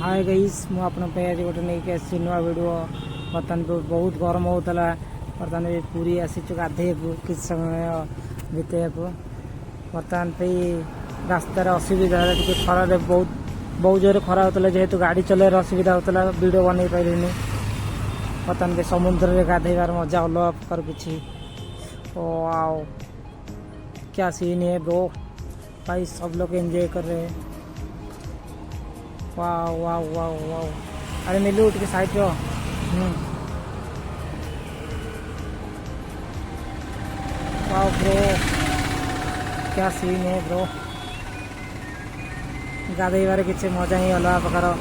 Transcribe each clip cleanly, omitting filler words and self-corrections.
Hi guys मु आपन पे आज गोटे नहीं आसी नुआ वीडियो बर्तमान बहुत गरम होता बर्तमान पूरी आसी गाधे किस समय बीते बर्तमान पे रास्तार असुविधा खरार बहुत बहुत जोर खरा होता जेहेतु गाड़ी चलने असुविधा होता वीडियो बन पारे बर्तमान समुद्र में गाधेबार मजा अलग प्रकार किसी वाओ क्या सीन है ब्रो भाई सब लोग एंजॉय कर रहे हैं। वाह वाह वाह वाह अरे मिलू उठ के साइड पे वाह ब्रो क्या सीन है ब्रो गाधेबार किसी मजा ही अलग प्रकार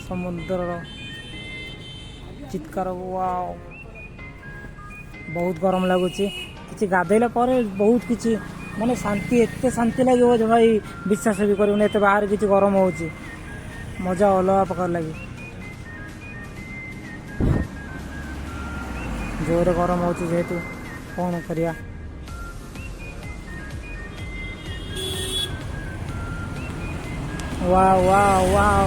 समुद्र चित्कार वाह बहुत गरम लगुच कि गाधेला बहुत किसी माने शांति एत शांति लगे जो भाई विश्वास भी कर बाहर किसी गरम हो मजा अलग प्रकार लगे जोर गरम हो जेहेतु कौन करिया वाह वाह वाह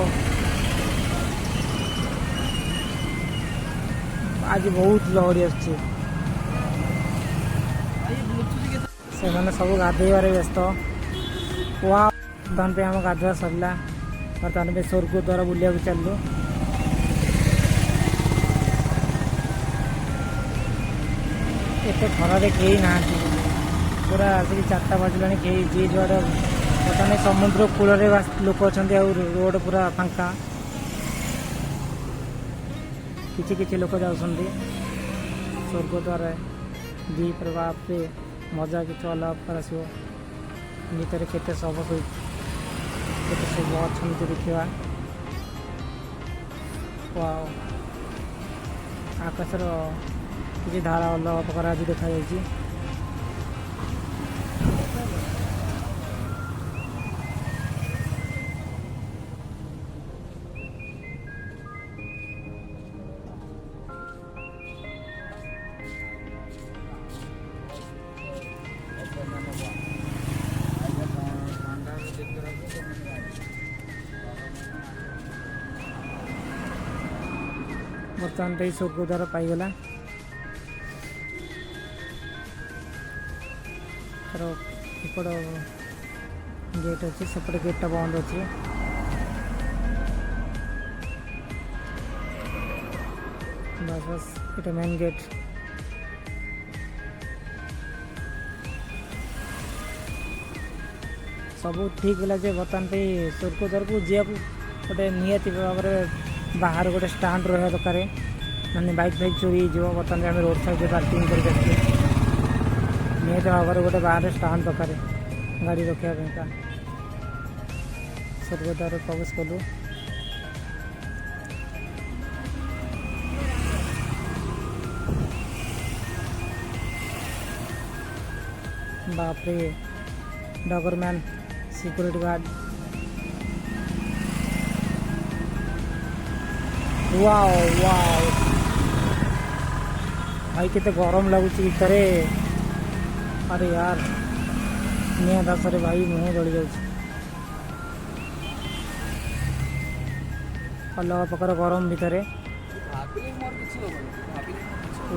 आज बहुत लहरी आसছে से सब गाधेबार व्यस्त वाह बर्तमान पे आम गाधुआ सरला बर्तमान पे स्वर्ग द्वारा बुलिया चलू एत खरार कहीं ना पूरा आसिक 4टा बजला कहीं जी जुआड़ बर्तमान समुद्र कूल लोक अच्छा रोड पूरा फांका किसी लोक जाऊँगी स्वर्ग द्वारा दी प्रभाव पे मजा किसी अलग कर आसो भितर केते सब सब अच्छा देखा आकाशर किसी धारा अलग प्रकार आज देखा जाए बर्तमान पे स्वर्ग द्वारा पाईगला तार एपट गेट अच्छे सेपटे गेटा बंद अच्छे बस बस ये मेन गेट सब ठीक है बर्तमान पे स्वर्ग द्वार को जी गोटे निहती भाव बाहर गोटे स्टाण्ड रहा दरकार मैंने बाइक चोरी हो बर्तमान आम रोड साइड पार्किंग करके निहत भाव गोटे बाहर स्टाण्ड दरकार गाड़ी रखापा स्वर्ग द्वार प्रवेश कलु बापरे डगरमैन सिक्योरिटी गार्ड वाओ वाओ भाई केते गरम लगुच भीतर अरे यार निया दास रे भाई मुँह जली जाऊँ अलग प्रकार गरम भीतर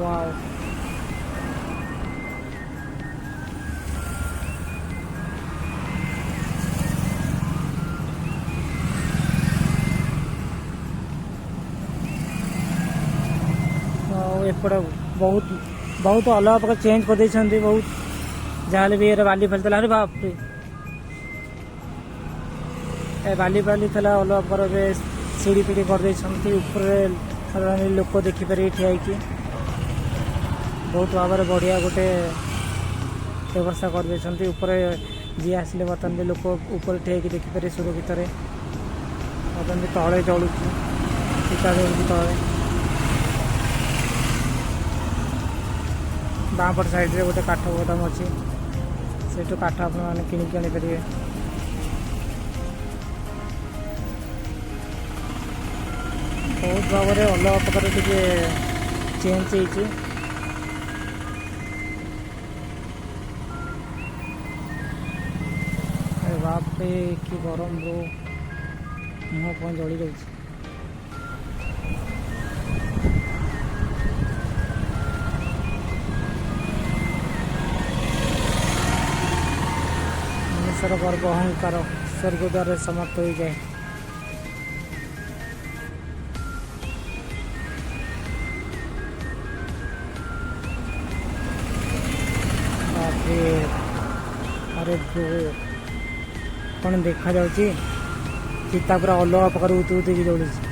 वाओ एपट बहुत बहुत अलग प्रकार चेंज कर देते बहुत जहाँ भी ये बाली फैलता अरे बाप रे बाली बाली था अलग प्रकार सीढ़ी पीढ़ी कर ऊपर लोक देखिपारे ठिया बहुत भाव बढ़िया गोटे व्यवस्था कर ऊपर जी आसिले बर्तमान भी लोक ऊपर ठिया देखिपारे सुरक्षित बर्तमान भी तले जलुच टीका जलुच तले बाँपट साइड रे गोटे काठ गोदाम अच्छी से काठ आप किणिक आनीपारे बहुत भाव में अलग प्रकार टे चेंज हो बाप रे कि गरम ब्रो मुह कौन जली जाऊँ। मनुष्यर गर्व अहंकार स्वर्गद्वार समाप्त हो जाए। अरे ब्रो कौन देखा जाऊँगी चिता पूरा अलग प्रकार उतु उतुकी जलुची।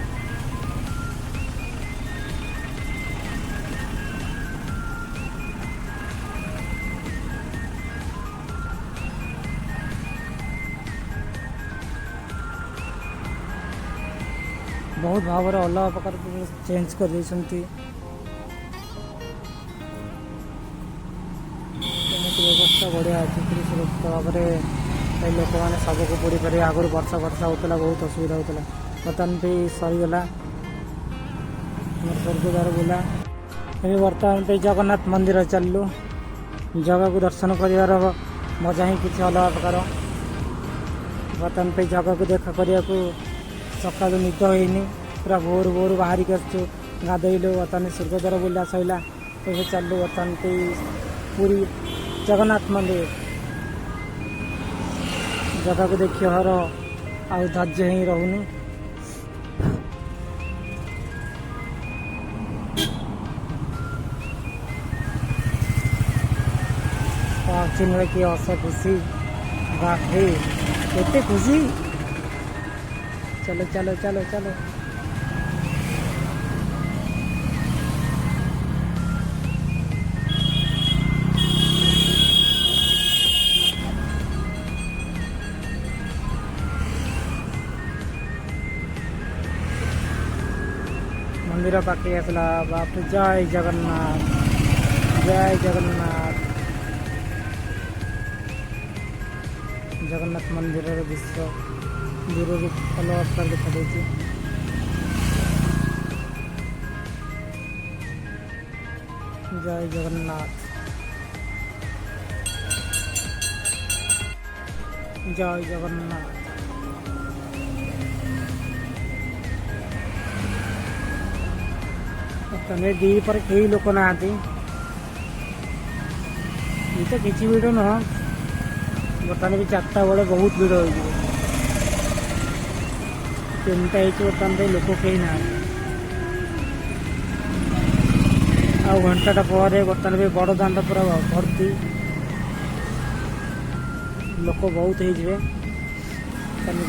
बहुत भाव अलग प्रकार चेंज कर देती। व्यवस्था बढ़िया अच्छी सुरक्षित भाव में लोक मैंने सबको पड़ी पारे। आगुरी वर्षा वर्षा होता बहुत असुविधा होता बर्तमान भी सरीगला स्वर्गद्वार बुला। अभी बर्तमान पे जगन्नाथ मंदिर चलू जगह को दर्शन कर मजा ही किसी अलग प्रकार। बर्तमान पे जगह को देखा करने को सका निद होनी पूरा भोर भोर बाहरिक आसु गाधेलु। बर्तमान स्वर्गद्वार बुला सैला ये चलू बर्तमान पे पूरी जगन्नाथ मंदिर जगह को देखिए हर आ धैर्य ही रहूनी। चिन्ह की हस खुशी बापे केते खुशी। चलो चलो चलो चलो मंदिर पाखे आसला बाप जय जगन्नाथ जय जगन्नाथ। जगन्नाथ मंदिर दृश्य दूर अलग प्रकार देखा देती। जय जगन्नाथ जय जगन्नाथ। तमें दी पर कई लोक ना ये तो किसी भिड़ नुह बर्तमान भी 4टा बेले बहुत भिड़ हो 3टा बर्तमान पे लोक कहीं ना आ घंटाटा पर बर्तमान भी बड़ दांड पूरा भर्ती लोक बहुत हो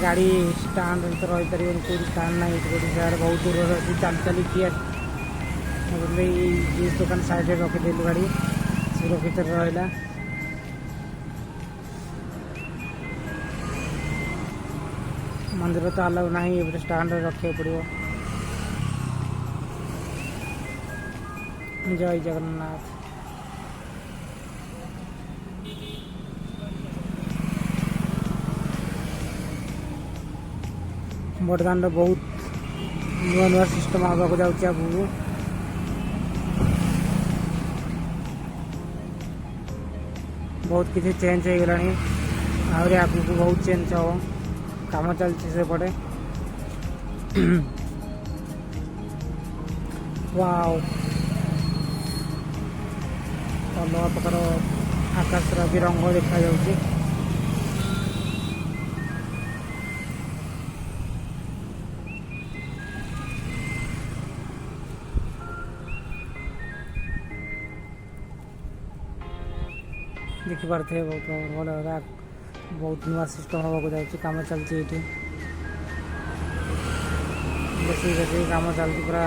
गाड़ी स्टाण्ड तो रही पार कौन स्टाण्ड ना बहुत दूर अच्छी चल चल किए जीन्स दुकान साइड रखीदेलु गाड़ी सुरक्षित रहा। मंदिर तो अलाउ ना स्टाण्ड रखा पड़ो। जय जगन्नाथ। बड़दान बहुत नुआ नुआ सिस्टम आवाक जाऊँगी आगू बहुत किसी चेंज हो गला आहरी आगू को बहुत चेंज हम काम चलती से पटे। वाओ अलग प्रकार आकाश भी रंग देखा जाऊँगी। देखिपे बहुत भल बहुत नुआ सिस्टम हाँक जाऊँगी कम चलती ये बेसी बेसी कम चलती पूरा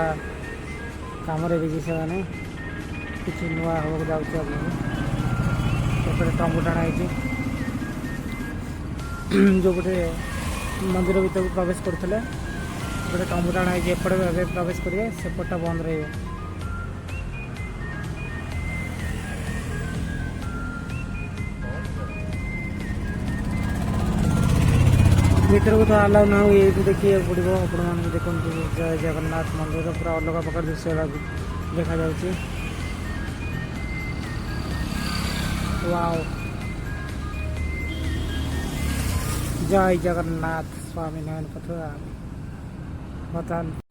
कम बिजी से मैंने किसी नुआ हाँक जाऊँगी आगे टंगू टाणा जो गोटे मंदिर भर प्रवेश करते गोटे टंगू टाणा एपटे प्रवेश करेंगे सेपटा बंद रही। भीतर को तो अलाउ ना हो ये देखिए पड़ो आपण देखो जय जगन्नाथ मंदिर पूरा अलग प्रकार दृश्य देखा जाऊँगी। वाओ जय जगन्नाथ स्वामी नारायण पथुआ। ବର୍ତ୍ତମାନ